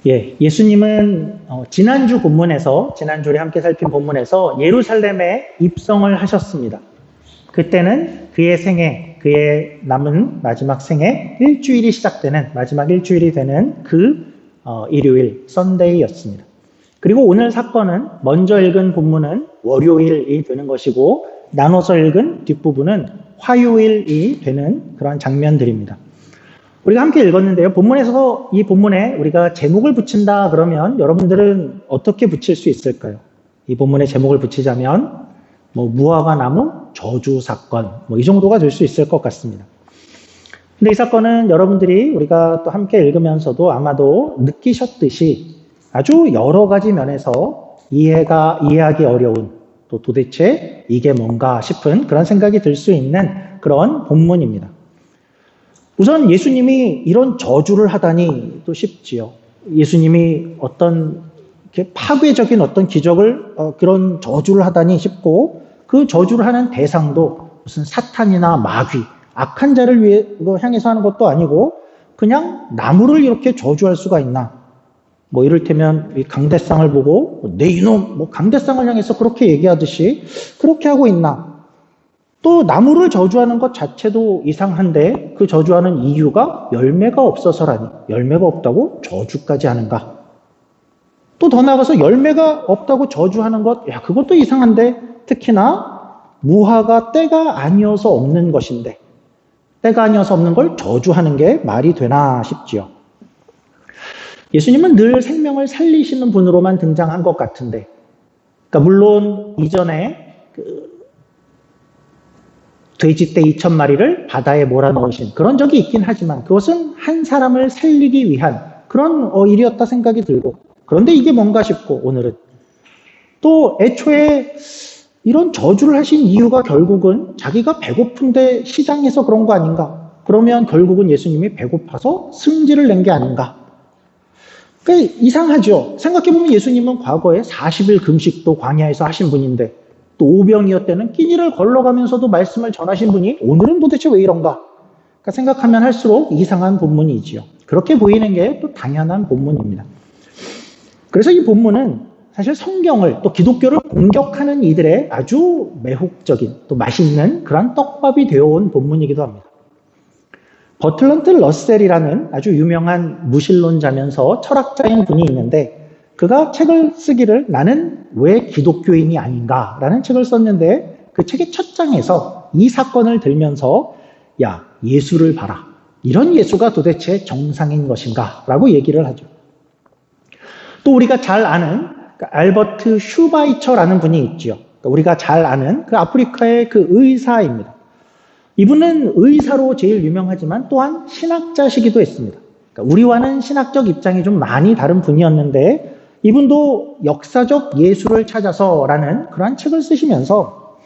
예, 예수님은 지난주 본문에서, 지난주에 함께 살핀 본문에서 예루살렘에 입성을 하셨습니다. 그때는 그의 생애, 그의 남은 마지막 생애 일주일이 시작되는, 마지막 일주일이 되는 그 일요일, 썬데이였습니다. 그리고 오늘 사건은 먼저 읽은 본문은 월요일이 되는 것이고, 나눠서 읽은 뒷부분은 화요일이 되는 그런 장면들입니다. 우리가 함께 읽었는데요. 본문에서 이 본문에 우리가 제목을 붙인다 그러면 여러분들은 어떻게 붙일 수 있을까요? 이 본문에 제목을 붙이자면 무화과 나무 저주 사건 이 정도가 될 수 있을 것 같습니다. 근데 이 사건은 여러분들이 우리가 또 함께 읽으면서도 아마도 느끼셨듯이 아주 여러 가지 면에서 이해하기 어려운 또 도대체 이게 뭔가 싶은 그런 생각이 들 수 있는 그런 본문입니다. 우선 예수님이 이런 저주를 하다니 또 싶지요. 예수님이 어떤 파괴적인 어떤 기적을 그런 저주를 하다니 싶고 그 저주를 하는 대상도 무슨 사탄이나 마귀, 악한 자를 향해서 하는 것도 아니고 그냥 나무를 이렇게 저주할 수가 있나? 이를테면 이 강대상을 보고 내 이놈 강대상을 향해서 그렇게 얘기하듯이 그렇게 하고 있나? 또 나무를 저주하는 것 자체도 이상한데 그 저주하는 이유가 열매가 없어서라니. 열매가 없다고 저주까지 하는가? 또 더 나아가서 열매가 없다고 저주하는 것, 그것도 이상한데 특히나 무화과 때가 아니어서 없는 것인데 때가 아니어서 없는 걸 저주하는 게 말이 되나 싶지요. 예수님은 늘 생명을 살리시는 분으로만 등장한 것 같은데, 그러니까 물론 이전에 돼지떼 2,000마리를 바다에 몰아넣으신 그런 적이 있긴 하지만 그것은 한 사람을 살리기 위한 그런 일이었다 생각이 들고, 그런데 이게 뭔가 싶고 오늘은 또 애초에 이런 저주를 하신 이유가 결국은 자기가 배고픈데 시장에서 그런 거 아닌가? 그러면 결국은 예수님이 배고파서 승질을 낸 게 아닌가? 그러니까 이상하죠. 생각해보면 예수님은 과거에 40일 금식도 광야에서 하신 분인데 또 오병이었다는 끼니를 걸러가면서도 말씀을 전하신 분이 오늘은 도대체 왜 이런가? 그러니까 생각하면 할수록 이상한 본문이지요. 그렇게 보이는 게 또 당연한 본문입니다. 그래서 이 본문은 사실 성경을 또 기독교를 공격하는 이들의 아주 매혹적인 또 맛있는 그런 떡밥이 되어온 본문이기도 합니다. 버틀런트 러셀이라는 아주 유명한 무신론자면서 철학자인 분이 있는데 그가 책을 쓰기를 나는 왜 기독교인이 아닌가라는 책을 썼는데 그 책의 첫 장에서 이 사건을 들면서 야, 예수를 봐라. 이런 예수가 도대체 정상인 것인가? 라고 얘기를 하죠. 또 우리가 잘 아는 알버트 슈바이처라는 분이 있죠. 우리가 잘 아는 그 아프리카의 그 의사입니다. 이분은 의사로 제일 유명하지만 또한 신학자시기도 했습니다. 그러니까 우리와는 신학적 입장이 좀 많이 다른 분이었는데 이분도 역사적 예수를 찾아서라는 그러한 책을 쓰시면서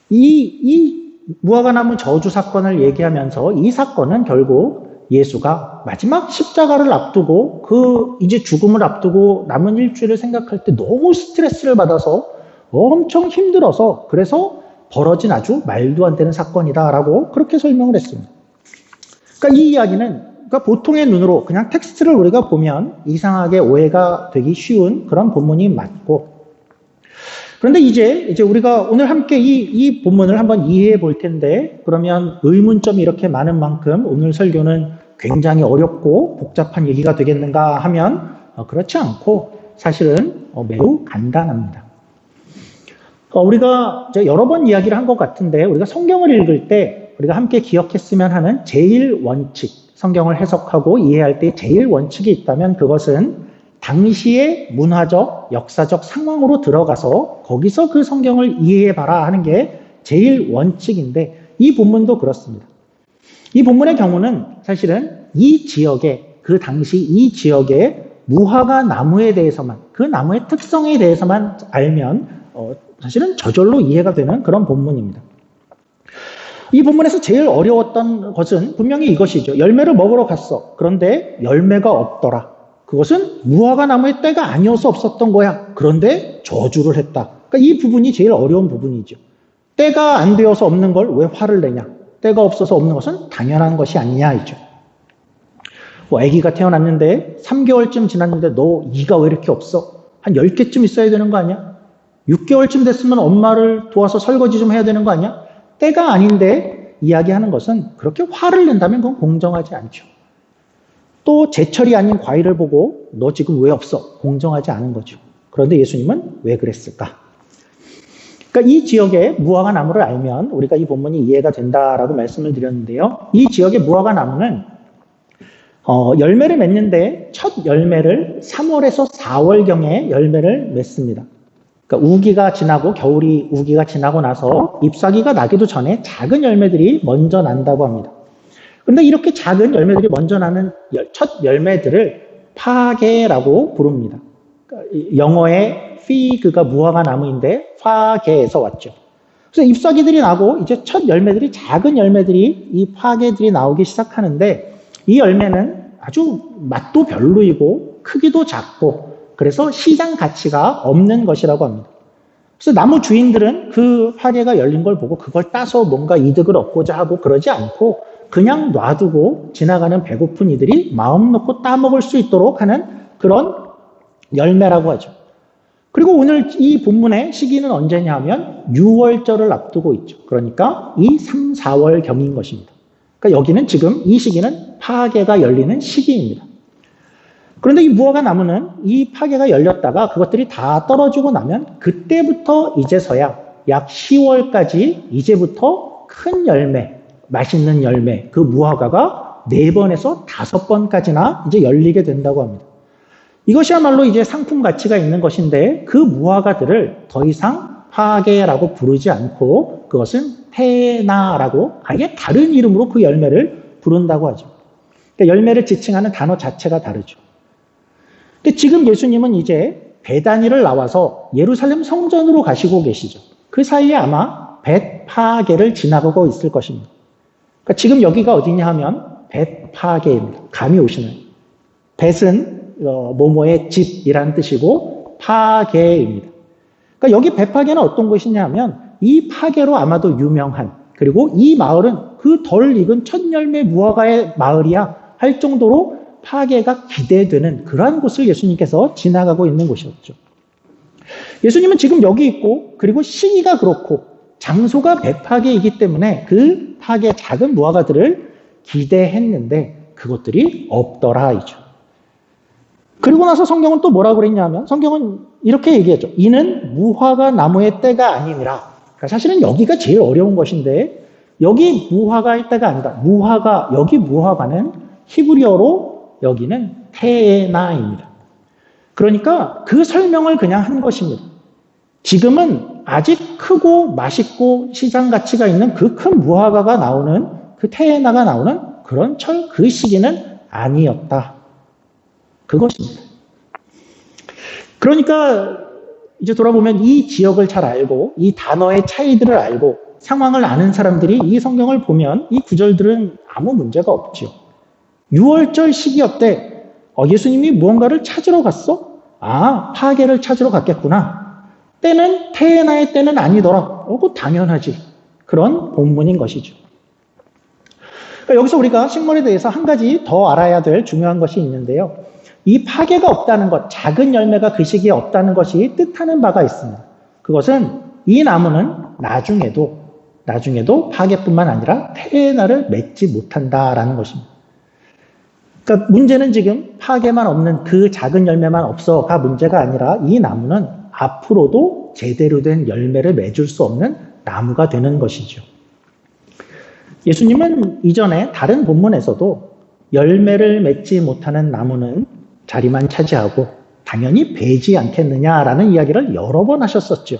이 무화과나무 저주 사건을 얘기하면서 이 사건은 결국 예수가 마지막 십자가를 앞두고 이제 죽음을 앞두고 남은 일주일을 생각할 때 너무 스트레스를 받아서 엄청 힘들어서 그래서 벌어진 아주 말도 안 되는 사건이다라고 그렇게 설명을 했습니다. 그러니까 이 이야기는 보통의 눈으로 그냥 텍스트를 우리가 보면 이상하게 오해가 되기 쉬운 그런 본문이 맞고, 그런데 이제 우리가 오늘 함께 이 본문을 한번 이해해 볼 텐데, 그러면 의문점이 이렇게 많은 만큼 오늘 설교는 굉장히 어렵고 복잡한 얘기가 되겠는가 하면 그렇지 않고 사실은 매우 간단합니다. 우리가 여러 번 이야기를 한 것 같은데 우리가 성경을 읽을 때 우리가 함께 기억했으면 하는 제일 원칙, 성경을 해석하고 이해할 때 제일 원칙이 있다면 그것은 당시의 문화적, 역사적 상황으로 들어가서 거기서 그 성경을 이해해봐라 하는 게 제일 원칙인데 이 본문도 그렇습니다. 이 본문의 경우는 사실은 이 지역에, 그 당시 이 지역의 무화과 나무에 대해서만, 그 나무의 특성에 대해서만 알면 사실은 저절로 이해가 되는 그런 본문입니다. 이 본문에서 제일 어려웠던 것은 분명히 이것이죠. 열매를 먹으러 갔어. 그런데 열매가 없더라. 그것은 무화과 나무의 때가 아니어서 없었던 거야. 그런데 저주를 했다. 그러니까 이 부분이 제일 어려운 부분이죠. 때가 안 되어서 없는 걸 왜 화를 내냐. 때가 없어서 없는 것은 당연한 것이 아니냐이죠. 뭐 아기가 태어났는데 3개월쯤 지났는데 너 이가 왜 이렇게 없어? 한 10개쯤 있어야 되는 거 아니야? 6개월쯤 됐으면 엄마를 도와서 설거지 좀 해야 되는 거 아니야? 때가 아닌데 이야기하는 것은 그렇게 화를 낸다면 그건 공정하지 않죠. 또 제철이 아닌 과일을 보고 너 지금 왜 없어? 공정하지 않은 거죠. 그런데 예수님은 왜 그랬을까? 그러니까 이 지역의 무화과 나무를 알면 우리가 이 본문이 이해가 된다라고 말씀을 드렸는데요. 이 지역의 무화과 나무는 열매를 맺는데 첫 열매를 3월에서 4월경에 열매를 맺습니다. 그러니까 우기가 지나고 겨울이 우기가 지나고 나서 잎사귀가 나기도 전에 작은 열매들이 먼저 난다고 합니다. 그런데 이렇게 작은 열매들이 먼저 나는 첫 열매들을 파게라고 부릅니다. 그러니까 영어의 fig가 무화과 나무인데 파게에서 왔죠. 그래서 잎사귀들이 나고 이제 첫 열매들이 작은 열매들이 이 파게들이 나오기 시작하는데 이 열매는 아주 맛도 별로이고 크기도 작고 그래서 시장 가치가 없는 것이라고 합니다. 그래서 나무 주인들은 그 파게가 열린 걸 보고 그걸 따서 뭔가 이득을 얻고자 하고 그러지 않고 그냥 놔두고 지나가는 배고픈 이들이 마음 놓고 따먹을 수 있도록 하는 그런 열매라고 하죠. 그리고 오늘 이 본문의 시기는 언제냐 하면 6월절을 앞두고 있죠. 그러니까 이 3, 4월경인 것입니다. 그러니까 여기는 지금 이 시기는 파게가 열리는 시기입니다. 그런데 이 무화과 나무는 이 파게가 열렸다가 그것들이 다 떨어지고 나면 그때부터 이제서야 약 10월까지 이제부터 큰 열매, 맛있는 열매, 그 무화과가 4번에서 5번까지나 이제 열리게 된다고 합니다. 이것이야말로 이제 상품 가치가 있는 것인데 그 무화과들을 더 이상 파게라고 부르지 않고 그것은 테나라고 아예 다른 이름으로 그 열매를 부른다고 하죠. 그러니까 열매를 지칭하는 단어 자체가 다르죠. 근데 지금 예수님은 이제 베다니를 나와서 예루살렘 성전으로 가시고 계시죠. 그 사이에 아마 벳파게를 지나가고 있을 것입니다. 그러니까 지금 여기가 어디냐 하면 벳파게입니다. 감이 오시나요? 벳은 모모의 집이라는 뜻이고 파게입니다. 그러니까 여기 벳파게는 어떤 곳이냐 하면 이 파게로 아마도 유명한 그리고 이 마을은 그 덜 익은 첫 열매 무화과의 마을이야 할 정도로 파게가 기대되는 그러한 곳을 예수님께서 지나가고 있는 곳이었죠. 예수님은 지금 여기 있고 그리고 시기가 그렇고 장소가 벳파게이기 때문에 그 파게 작은 무화과들을 기대했는데 그것들이 없더라이죠. 그리고 나서 성경은 또 뭐라고 그랬냐면 성경은 이렇게 얘기했죠. 이는 무화과 나무의 때가 아니니라. 그러니까 사실은 여기가 제일 어려운 것인데 여기 무화과의 때가 아니다. 여기 무화과는 히브리어로 여기는 테나입니다. 그러니까 그 설명을 그냥 한 것입니다. 지금은 아직 크고 맛있고 시장 가치가 있는 그 큰 무화과가 나오는 그 테나가 나오는 그런 그 시기는 아니었다. 그것입니다. 그러니까 이제 돌아보면 이 지역을 잘 알고 이 단어의 차이들을 알고 상황을 아는 사람들이 이 성경을 보면 이 구절들은 아무 문제가 없죠. 6월절 시기였대. 예수님이 무언가를 찾으러 갔어? 파게를 찾으러 갔겠구나. 때는 테나의 때는 아니더라. 그거 당연하지. 그런 본문인 것이죠. 그러니까 여기서 우리가 식물에 대해서 한 가지 더 알아야 될 중요한 것이 있는데요. 이 파게가 없다는 것, 작은 열매가 그 시기에 없다는 것이 뜻하는 바가 있습니다. 그것은 이 나무는 나중에도 파게뿐만 아니라 테나를 맺지 못한다라는 것입니다. 그러니까 문제는 지금 파게만 없는 그 작은 열매만 없어가 문제가 아니라 이 나무는 앞으로도 제대로 된 열매를 맺을 수 없는 나무가 되는 것이죠. 예수님은 이전에 다른 본문에서도 열매를 맺지 못하는 나무는 자리만 차지하고 당연히 배지 않겠느냐라는 이야기를 여러 번 하셨었죠.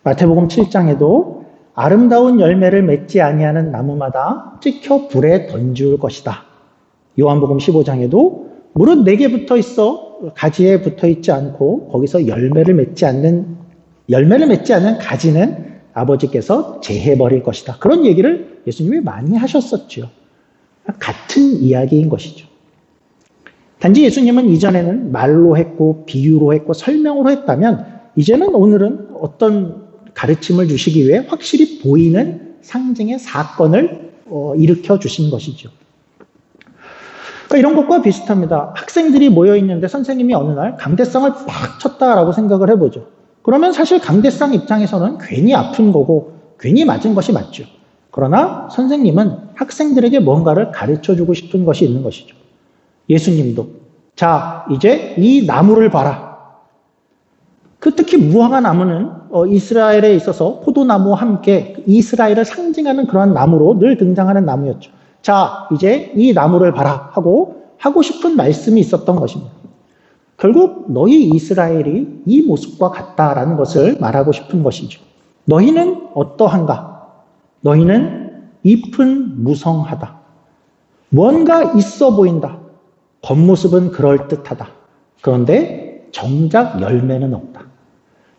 마태복음 7장에도 아름다운 열매를 맺지 아니하는 나무마다 찍혀 불에 던질 것이다. 요한복음 15장에도 무릇 내게 붙어 있어 가지에 붙어 있지 않고 거기서 열매를 맺지 않는 가지는 아버지께서 제해버릴 것이다. 그런 얘기를 예수님이 많이 하셨었죠. 같은 이야기인 것이죠. 단지 예수님은 이전에는 말로 했고 비유로 했고 설명으로 했다면 이제는 오늘은 어떤 가르침을 주시기 위해 확실히 보이는 상징의 사건을 일으켜 주신 것이죠. 그러니까 이런 것과 비슷합니다. 학생들이 모여있는데 선생님이 어느 날 강대상을 팍 쳤다라고 생각을 해보죠. 그러면 사실 강대상 입장에서는 괜히 아픈 거고 괜히 맞은 것이 맞죠. 그러나 선생님은 학생들에게 뭔가를 가르쳐주고 싶은 것이 있는 것이죠. 예수님도 자 이제 이 나무를 봐라. 그 특히 무화과 나무는 이스라엘에 있어서 포도나무와 함께 이스라엘을 상징하는 그러한 나무로 늘 등장하는 나무였죠. 자 이제 이 나무를 봐라 하고 싶은 말씀이 있었던 것입니다. 결국 너희 이스라엘이 이 모습과 같다라는 것을 말하고 싶은 것이죠. 너희는 어떠한가? 너희는 잎은 무성하다. 뭔가 있어 보인다. 겉모습은 그럴듯하다. 그런데 정작 열매는 없다.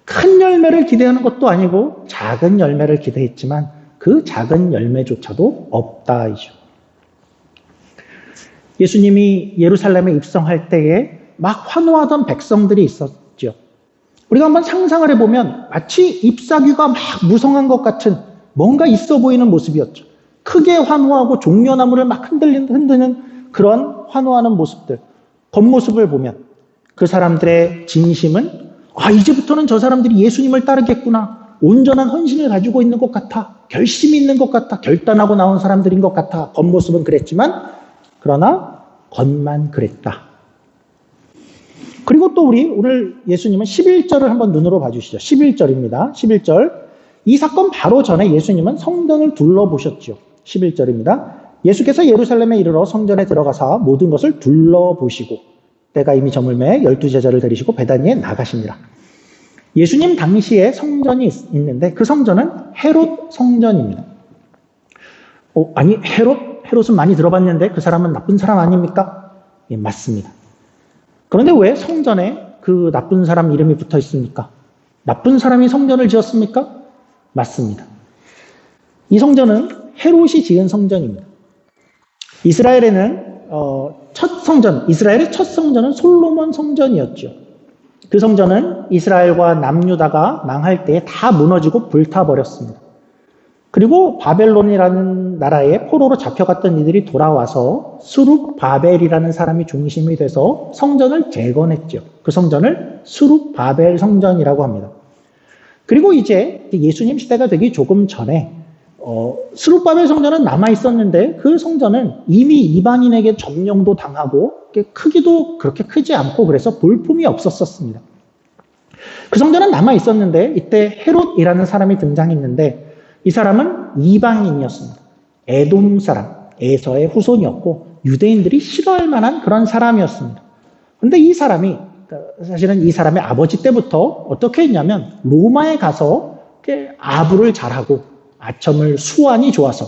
큰 열매를 기대하는 것도 아니고 작은 열매를 기대했지만 그 작은 열매조차도 없다이죠. 예수님이 예루살렘에 입성할 때에 막 환호하던 백성들이 있었죠. 우리가 한번 상상을 해보면 마치 잎사귀가 막 무성한 것 같은 뭔가 있어 보이는 모습이었죠. 크게 환호하고 종려나무를 막 흔드는 그런 환호하는 모습들. 겉모습을 보면 그 사람들의 진심은 이제부터는 저 사람들이 예수님을 따르겠구나. 온전한 헌신을 가지고 있는 것 같아. 결심이 있는 것 같아. 결단하고 나온 사람들인 것 같아. 겉모습은 그랬지만 그러나 겉만 그랬다. 그리고 또 우리 오늘 예수님은 11절을 한번 눈으로 봐주시죠. 11절입니다. 11절. 이 사건 바로 전에 예수님은 성전을 둘러보셨죠. 11절입니다. 예수께서 예루살렘에 이르러 성전에 들어가사 모든 것을 둘러보시고 때가 이미 저물매 12제자를 데리시고 베다니에 나가시니라. 예수님 당시에 성전이 있는데 그 성전은 헤롯 성전입니다. 아니 헤롯은 많이 들어봤는데 그 사람은 나쁜 사람 아닙니까? 예, 맞습니다. 그런데 왜 성전에 그 나쁜 사람 이름이 붙어 있습니까? 나쁜 사람이 성전을 지었습니까? 맞습니다. 이 성전은 헤롯이 지은 성전입니다. 이스라엘의 첫 성전은 솔로몬 성전이었죠. 그 성전은 이스라엘과 남유다가 망할 때에 다 무너지고 불타버렸습니다. 그리고 바벨론이라는 나라에 포로로 잡혀갔던 이들이 돌아와서 수룹바벨이라는 사람이 중심이 돼서 성전을 재건했죠. 그 성전을 수룹바벨 성전이라고 합니다. 그리고 이제 예수님 시대가 되기 조금 전에 스룹바벨 성전은 남아있었는데 그 성전은 이미 이방인에게 점령도 당하고 크기도 그렇게 크지 않고 그래서 볼품이 없었습니다. 그 성전은 남아있었는데 이때 헤롯이라는 사람이 등장했는데 이 사람은 이방인이었습니다. 에돔 사람, 에서의 후손이었고 유대인들이 싫어할 만한 그런 사람이었습니다. 그런데 이 사람이 사실은 이 사람의 아버지 때부터 어떻게 했냐면 로마에 가서 아부를 잘하고 아첨을 수완이 좋아서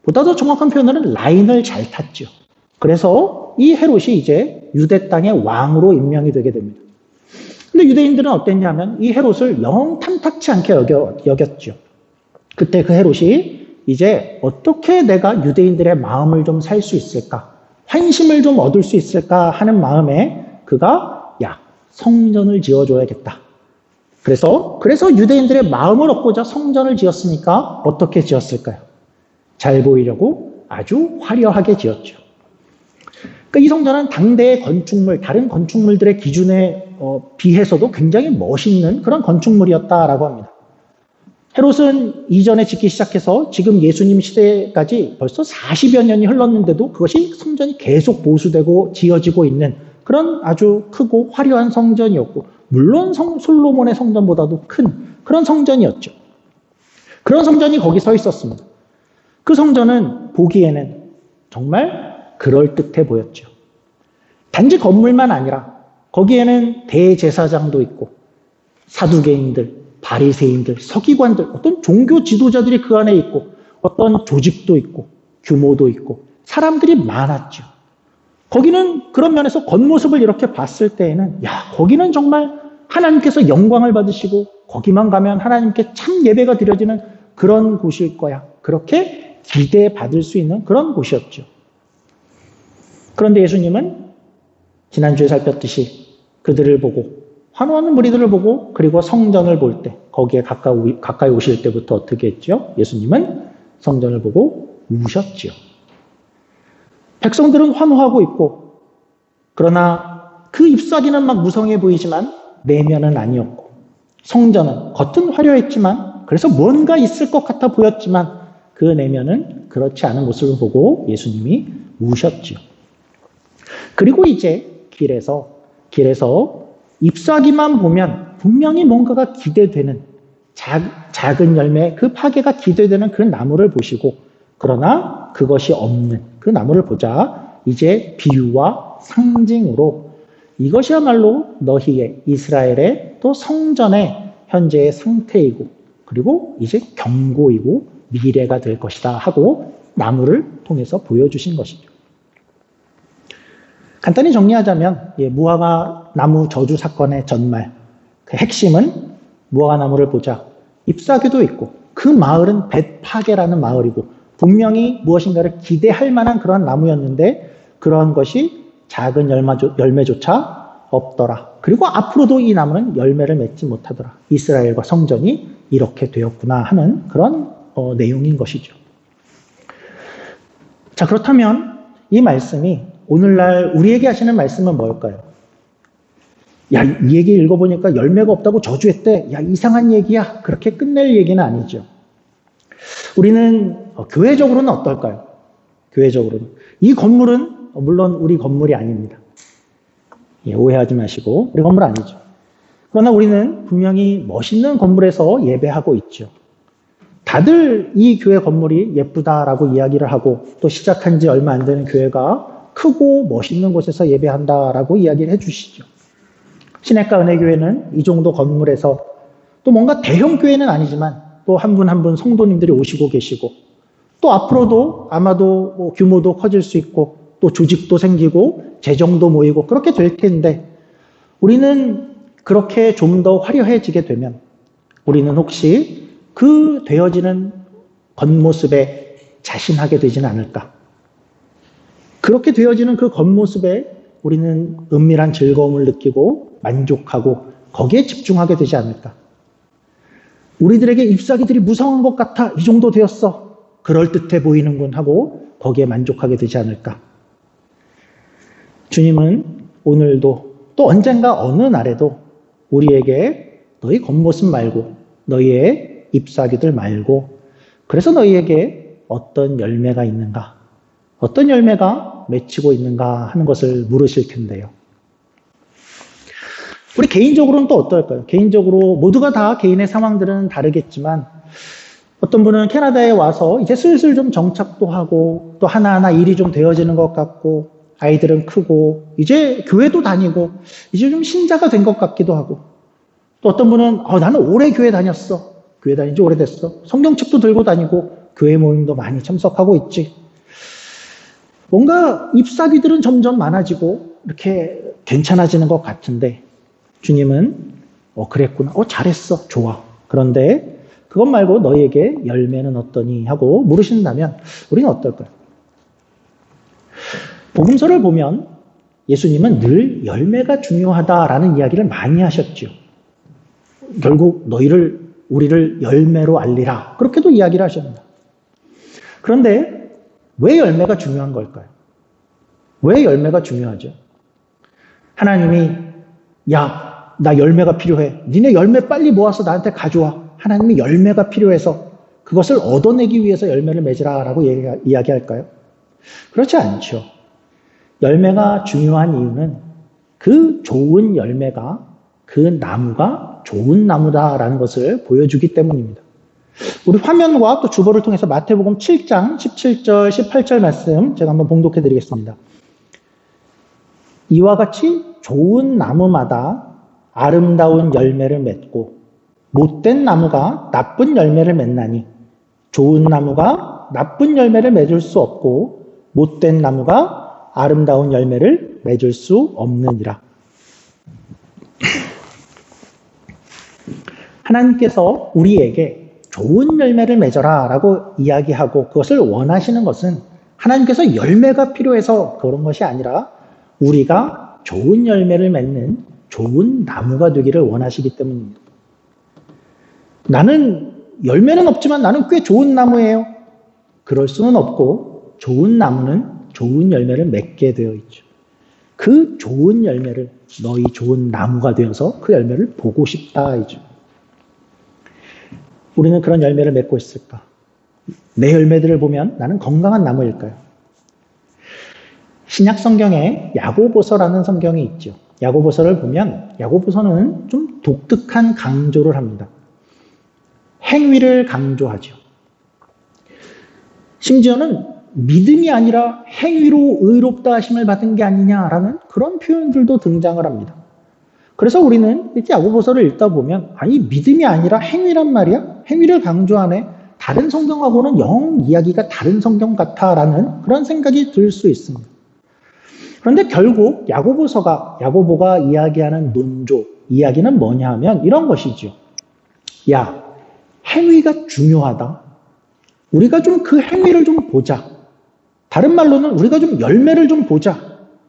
보다 더 정확한 표현으로는 라인을 잘 탔죠. 그래서 이 헤롯이 이제 유대 땅의 왕으로 임명이 되게 됩니다. 근데 유대인들은 어땠냐면 이 헤롯을 영 탐탁치 않게 여겼죠. 그때 그 헤롯이 이제 어떻게 내가 유대인들의 마음을 좀 살 수 있을까? 환심을 좀 얻을 수 있을까 하는 마음에 그가 성전을 지어줘야겠다. 그래서 유대인들의 마음을 얻고자 성전을 지었으니까 어떻게 지었을까요? 잘 보이려고 아주 화려하게 지었죠. 그러니까 이 성전은 당대의 건축물, 다른 건축물들의 기준에 비해서도 굉장히 멋있는 그런 건축물이었다라고 합니다. 헤롯은 이전에 짓기 시작해서 지금 예수님 시대까지 벌써 40여 년이 흘렀는데도 그것이 성전이 계속 보수되고 지어지고 있는 그런 아주 크고 화려한 성전이었고 물론 솔로몬의 성전보다도 큰 그런 성전이었죠. 그런 성전이 거기 서 있었습니다. 그 성전은 보기에는 정말 그럴듯해 보였죠. 단지 건물만 아니라 거기에는 대제사장도 있고 사두개인들, 바리새인들, 서기관들, 어떤 종교 지도자들이 그 안에 있고 어떤 조직도 있고 규모도 있고 사람들이 많았죠. 거기는 그런 면에서 겉모습을 이렇게 봤을 때에는 거기는 정말 하나님께서 영광을 받으시고 거기만 가면 하나님께 참 예배가 드려지는 그런 곳일 거야. 그렇게 기대받을 수 있는 그런 곳이었죠. 그런데 예수님은 지난주에 살폈듯이 그들을 보고 환호하는 무리들을 보고 그리고 성전을 볼 때 거기에 가까이 오실 때부터 어떻게 했죠? 예수님은 성전을 보고 우셨죠. 백성들은 환호하고 있고, 그러나 그 잎사귀는 막 무성해 보이지만 내면은 아니었고, 성전은 겉은 화려했지만, 그래서 뭔가 있을 것 같아 보였지만 그 내면은 그렇지 않은 모습을 보고 예수님이 우셨지요. 그리고 이제 길에서 잎사귀만 보면 분명히 뭔가가 기대되는 작은 열매, 그 파괴가 기대되는 그 나무를 보시고, 그러나 그것이 없는 그 나무를 보자 이제 비유와 상징으로 이것이야말로 너희의 이스라엘의 또 성전의 현재의 상태이고, 그리고 이제 경고이고 미래가 될 것이다 하고 나무를 통해서 보여주신 것이죠. 간단히 정리하자면 무화과 나무 저주 사건의 전말, 그 핵심은 무화과 나무를 보자 잎사귀도 있고, 그 마을은 벳파게라는 마을이고 분명히 무엇인가를 기대할 만한 그런 나무였는데 그러한 것이 작은 열매조차 없더라. 그리고 앞으로도 이 나무는 열매를 맺지 못하더라. 이스라엘과 성전이 이렇게 되었구나 하는 그런 내용인 것이죠. 자, 그렇다면 이 말씀이 오늘날 우리에게 하시는 말씀은 뭘까요? 야, 이 얘기 읽어보니까 열매가 없다고 저주했대. 야, 이상한 얘기야. 그렇게 끝낼 얘기는 아니죠. 우리는 교회적으로는 어떨까요? 교회적으로는. 이 건물은 물론 우리 건물이 아닙니다. 오해하지 마시고 우리 건물 아니죠. 그러나 우리는 분명히 멋있는 건물에서 예배하고 있죠. 다들 이 교회 건물이 예쁘다라고 이야기를 하고 또 시작한 지 얼마 안 되는 교회가 크고 멋있는 곳에서 예배한다라고 이야기를 해주시죠. 시내가 은혜교회는 이 정도 건물에서 또 뭔가 대형 교회는 아니지만 또 한 분 한 분 성도님들이 오시고 계시고 또 앞으로도 아마도 규모도 커질 수 있고 또 조직도 생기고 재정도 모이고 그렇게 될 텐데 우리는 그렇게 좀 더 화려해지게 되면 우리는 혹시 그 되어지는 겉모습에 자신하게 되지는 않을까? 그렇게 되어지는 그 겉모습에 우리는 은밀한 즐거움을 느끼고 만족하고 거기에 집중하게 되지 않을까? 우리들에게 잎사귀들이 무성한 것 같아. 이 정도 되었어. 그럴듯해 보이는군 하고 거기에 만족하게 되지 않을까? 주님은 오늘도 또 언젠가 어느 날에도 우리에게 너희 겉모습 말고 너희의 잎사귀들 말고 그래서 너희에게 어떤 열매가 있는가? 어떤 열매가 맺히고 있는가 하는 것을 물으실 텐데요. 우리 개인적으로는 또 어떨까요? 개인적으로 모두가 다 개인의 상황들은 다르겠지만 어떤 분은 캐나다에 와서 이제 슬슬 좀 정착도 하고 또 하나하나 일이 좀 되어지는 것 같고 아이들은 크고 이제 교회도 다니고 이제 좀 신자가 된 것 같기도 하고 또 어떤 분은 나는 오래 교회 다녔어. 교회 다닌 지 오래됐어. 성경책도 들고 다니고 교회 모임도 많이 참석하고 있지. 뭔가 잎사귀들은 점점 많아지고 이렇게 괜찮아지는 것 같은데 주님은 그랬구나. 잘했어. 좋아. 그런데 그것 말고 너희에게 열매는 어떠니 하고 물으신다면 우리는 어떨까요? 복음서를 보면 예수님은 늘 열매가 중요하다라는 이야기를 많이 하셨죠. 결국 우리를 열매로 알리라. 그렇게도 이야기를 하십니다. 그런데 왜 열매가 중요한 걸까요? 왜 열매가 중요하죠? 하나님이 나 열매가 필요해. 니네 열매 빨리 모아서 나한테 가져와. 하나님이 열매가 필요해서 그것을 얻어내기 위해서 열매를 맺으라라고 이야기할까요? 그렇지 않죠. 열매가 중요한 이유는 그 좋은 열매가 그 나무가 좋은 나무다라는 것을 보여주기 때문입니다. 우리 화면과 또 주보를 통해서 마태복음 7장 17절 18절 말씀 제가 한번 봉독해 드리겠습니다. 이와 같이 좋은 나무마다 아름다운 열매를 맺고 못된 나무가 나쁜 열매를 맺나니 좋은 나무가 나쁜 열매를 맺을 수 없고 못된 나무가 아름다운 열매를 맺을 수 없느니라. 하나님께서 우리에게 좋은 열매를 맺어라 라고 이야기하고 그것을 원하시는 것은 하나님께서 열매가 필요해서 그런 것이 아니라 우리가 좋은 열매를 맺는 좋은 나무가 되기를 원하시기 때문입니다. 나는 열매는 없지만 나는 꽤 좋은 나무예요. 그럴 수는 없고 좋은 나무는 좋은 열매를 맺게 되어 있죠. 그 좋은 열매를 너희 좋은 나무가 되어서 그 열매를 보고 싶다 이죠. 우리는 그런 열매를 맺고 있을까? 내 열매들을 보면 나는 건강한 나무일까요? 신약 성경에 야고보서라는 성경이 있죠. 야고보서를 보면 야고보서는 좀 독특한 강조를 합니다. 행위를 강조하죠. 심지어는 믿음이 아니라 행위로 의롭다 하심을 받은 게 아니냐라는 그런 표현들도 등장을 합니다. 그래서 우리는 이렇게 야고보서를 읽다 보면 아니 믿음이 아니라 행위란 말이야? 행위를 강조하네. 다른 성경하고는 영 이야기가 다른 성경 같아라는 그런 생각이 들 수 있습니다. 그런데 결국 야고보가 이야기하는 논조, 이야기는 뭐냐 하면 이런 것이죠. 야, 행위가 중요하다. 우리가 좀 그 행위를 좀 보자. 다른 말로는 우리가 좀 열매를 좀 보자.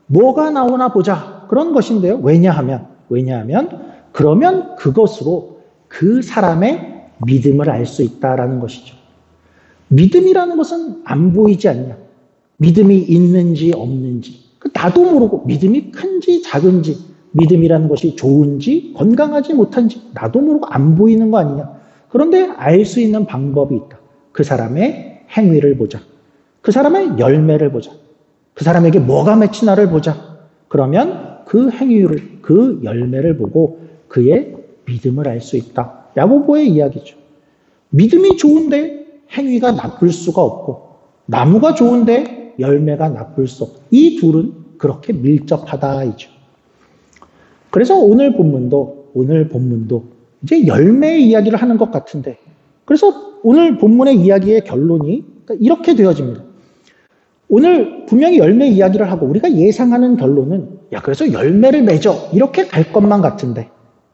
뭐가 나오나 보자. 그런 것인데요. 왜냐하면 그러면 그것으로 그 사람의 믿음을 알 수 있다라는 것이죠. 믿음이라는 것은 안 보이지 않냐. 믿음이 있는지 없는지. 나도 모르고 믿음이 큰지 작은지, 믿음이라는 것이 좋은지 건강하지 못한지 나도 모르고 안 보이는 거 아니냐. 그런데 알 수 있는 방법이 있다. 그 사람의 행위를 보자. 그 사람의 열매를 보자. 그 사람에게 뭐가 맺히나를 보자. 그러면 그 행위를, 그 열매를 보고 그의 믿음을 알 수 있다. 야고보의 이야기죠. 믿음이 좋은데 행위가 나쁠 수가 없고 나무가 좋은데 열매가 나쁠 수 없고 이 둘은 그렇게 밀접하다이죠. 그래서 오늘 본문도 이제 열매의 이야기를 하는 것 같은데 그래서 오늘 본문의 이야기의 결론이 이렇게 되어집니다. 오늘 분명히 열매 이야기를 하고 우리가 예상하는 결론은 그래서 열매를 맺어 이렇게 갈 것만 같은데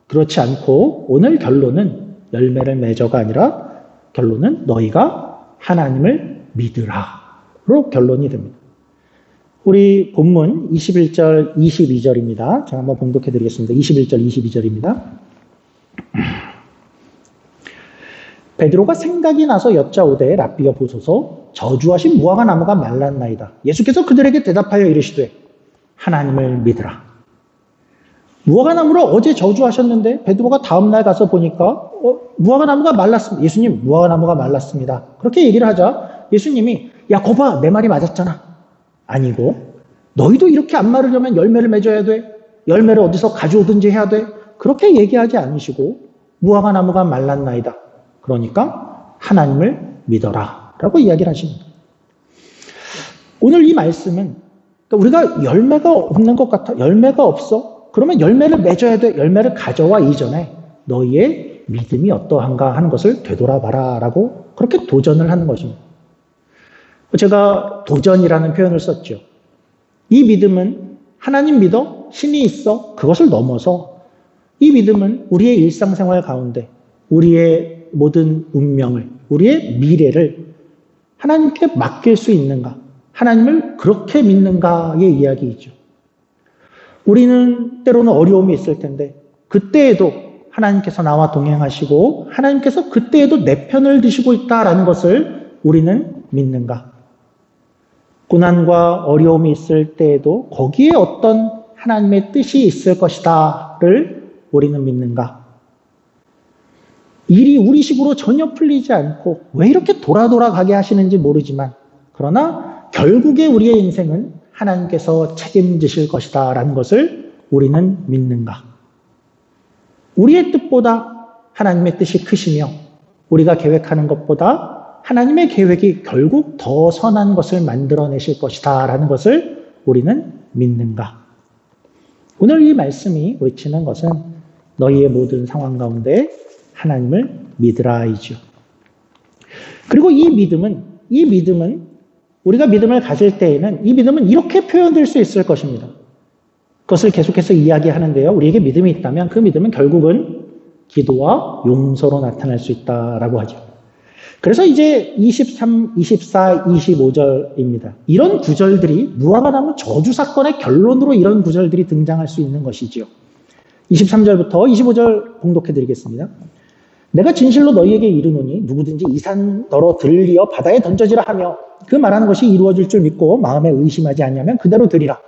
그렇지 않고 오늘 결론은 열매를 맺어가 아니라 결론은 너희가 하나님을 믿으라로 결론이 됩니다. 우리 본문 21절, 22절입니다. 제가 한번 봉독해 드리겠습니다. 21절, 22절입니다. 베드로가 생각이 나서 여짜오되 랍비여 보소서 저주하신 무화과 나무가 말랐나이다. 예수께서 그들에게 대답하여 이르시되 하나님을 믿으라. 무화과 나무를 어제 저주하셨는데 베드로가 다음날 가서 보니까 무화과 나무가 말랐습니다. 예수님 무화과 나무가 말랐습니다. 그렇게 얘기를 하자 예수님이 야 거봐 내 말이 맞았잖아. 아니고 너희도 이렇게 안 마르려면 열매를 맺어야 돼. 열매를 어디서 가져오든지 해야 돼. 그렇게 얘기하지 않으시고 무화과 나무가 말랐나이다. 그러니까 하나님을 믿어라 라고 이야기를 하십니다. 오늘 이 말씀은 우리가 열매가 없는 것 같아. 열매가 없어? 그러면 열매를 맺어야 돼. 열매를 가져와 이전에 너희의 믿음이 어떠한가 하는 것을 되돌아봐라 라고 그렇게 도전을 하는 것입니다. 제가 도전이라는 표현을 썼죠. 이 믿음은 하나님 믿어? 신이 있어? 그것을 넘어서 이 믿음은 우리의 일상생활 가운데 우리의 모든 운명을, 우리의 미래를 하나님께 맡길 수 있는가? 하나님을 그렇게 믿는가의 이야기이죠. 우리는 때로는 어려움이 있을 텐데 그때에도 하나님께서 나와 동행하시고 하나님께서 그때에도 내 편을 드시고 있다라는 것을 우리는 믿는가? 고난과 어려움이 있을 때에도 거기에 어떤 하나님의 뜻이 있을 것이다를 우리는 믿는가? 일이 우리 식으로 전혀 풀리지 않고 왜 이렇게 돌아가게 하시는지 모르지만 그러나 결국에 우리의 인생은 하나님께서 책임지실 것이다 라는 것을 우리는 믿는가? 우리의 뜻보다 하나님의 뜻이 크시며 우리가 계획하는 것보다 하나님의 계획이 결국 더 선한 것을 만들어내실 것이다 라는 것을 우리는 믿는가? 오늘 이 말씀이 외치는 것은 너희의 모든 상황 가운데 하나님을 믿으라이죠. 그리고 이 믿음은 우리가 믿음을 가질 때에는 이 믿음은 이렇게 표현될 수 있을 것입니다. 그것을 계속해서 이야기하는데요. 우리에게 믿음이 있다면 그 믿음은 결국은 기도와 용서로 나타날 수 있다라고 하죠. 그래서 이제 23, 24, 25절입니다. 이런 구절들이 무화과나무 저주 사건의 결론으로 이런 구절들이 등장할 수 있는 것이지요. 23절부터 25절 봉독해 드리겠습니다. 내가 진실로 너희에게 이르노니 누구든지 이 산 너로 들리어 바다에 던져지라 하며 그 말하는 것이 이루어질 줄 믿고 마음에 의심하지 아니하면 그대로 되리라.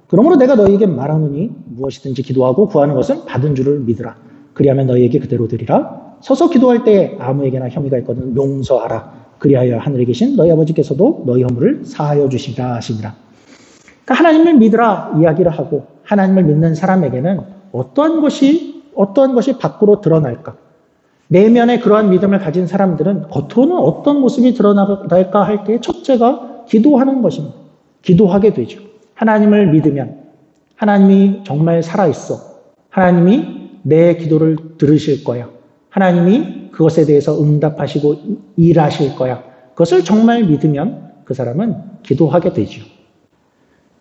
그러므로 내가 너희에게 말하노니 무엇이든지 기도하고 구하는 것은 받은 줄을 믿으라. 그리하면 너희에게 그대로 되리라. 서서 기도할 때 아무에게나 혐의가 있거든 용서하라. 그리하여 하늘에 계신 너희 아버지께서도 너희 허물을 사하여 주시리라 하시니라. 그러니까 하나님을 믿으라 이야기를 하고 하나님을 믿는 사람에게는 어떠한 것이 밖으로 드러날까? 내면에 그러한 믿음을 가진 사람들은 겉으로는 어떤 모습이 드러날까 할 때 첫째가 기도하는 것입니다. 기도하게 되죠. 하나님을 믿으면 하나님이 정말 살아있어. 하나님이 내 기도를 들으실 거야. 하나님이 그것에 대해서 응답하시고 일하실 거야. 그것을 정말 믿으면 그 사람은 기도하게 되죠.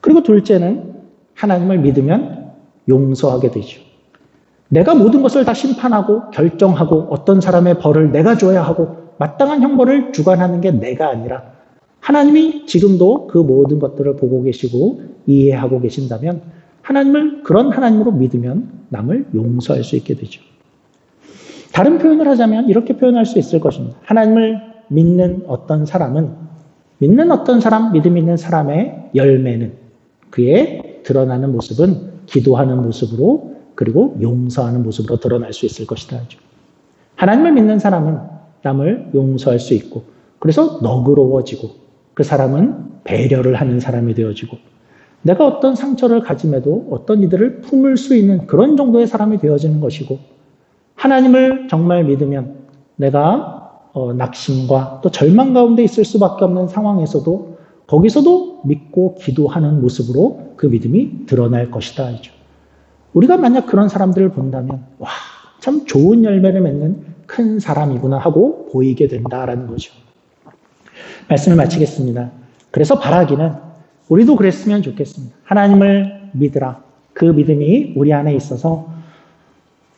그리고 둘째는 하나님을 믿으면 용서하게 되죠. 내가 모든 것을 다 심판하고 결정하고 어떤 사람의 벌을 내가 줘야 하고 마땅한 형벌을 주관하는 게 내가 아니라 하나님이 지금도 그 모든 것들을 보고 계시고 이해하고 계신다면 그런 하나님으로 믿으면 남을 용서할 수 있게 되죠. 다른 표현을 하자면 이렇게 표현할 수 있을 것입니다. 하나님을 믿는 어떤 사람, 믿음 있는 사람의 열매는 그의 드러나는 모습은 기도하는 모습으로 그리고 용서하는 모습으로 드러날 수 있을 것이다. 하나님을 믿는 사람은 남을 용서할 수 있고 그래서 너그러워지고 그 사람은 배려를 하는 사람이 되어지고 내가 어떤 상처를 가짐에도 어떤 이들을 품을 수 있는 그런 정도의 사람이 되어지는 것이고 하나님을 정말 믿으면 내가 낙심과 또 절망 가운데 있을 수밖에 없는 상황에서도 거기서도 믿고 기도하는 모습으로 그 믿음이 드러날 것이다. 우리가 만약 그런 사람들을 본다면 와, 참 좋은 열매를 맺는 큰 사람이구나 하고 보이게 된다라는 거죠. 말씀을 마치겠습니다. 그래서 바라기는 우리도 그랬으면 좋겠습니다. 하나님을 믿으라. 그 믿음이 우리 안에 있어서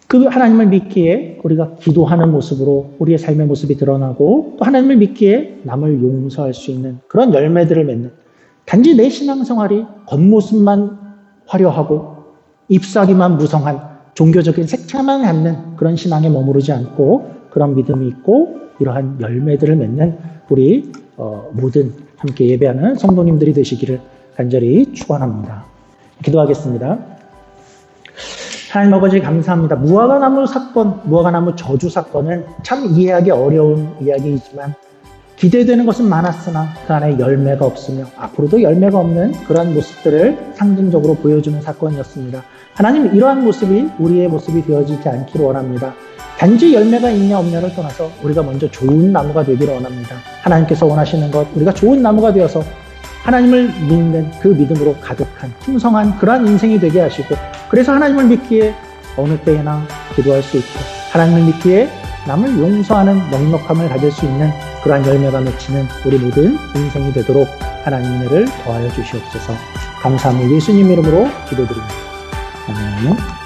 그 하나님을 믿기에 우리가 기도하는 모습으로 우리의 삶의 모습이 드러나고 또 하나님을 믿기에 남을 용서할 수 있는 그런 열매들을 맺는 단지 내 신앙생활이 겉모습만 화려하고 ip사기만 무성한 종교적인 색채만 갖는 그런 신앙에 머무르지 않고 그런 믿음이 있고 이러한 열매들을 맺는 우리 모든 함께 예배하는 성도님들이 되시기를 간절히 축원합니다. 기도하겠습니다. 하나님 아버지 감사합니다. 무화과나무 저주 사건은 참 이해하기 어려운 이야기이지만 기대되는 것은 많았으나 그 안에 열매가 없으며 앞으로도 열매가 없는 그러한 모습들을 상징적으로 보여주는 사건이었습니다. 하나님 이러한 모습이 우리의 모습이 되어지지 않기를 원합니다. 단지 열매가 있냐 없냐를 떠나서 우리가 먼저 좋은 나무가 되기를 원합니다. 하나님께서 원하시는 것 우리가 좋은 나무가 되어서 하나님을 믿는 그 믿음으로 가득한 풍성한 그러한 인생이 되게 하시고 그래서 하나님을 믿기에 어느 때에나 기도할 수 있고 하나님을 믿기에 남을 용서하는 넉넉함을 가질 수 있는 그러한 열매가 맺히는 우리 모든 인생이 되도록 하나님 은혜를 더하여 주시옵소서. 감사합니다. 예수님 이름으로 기도드립니다. 아멘.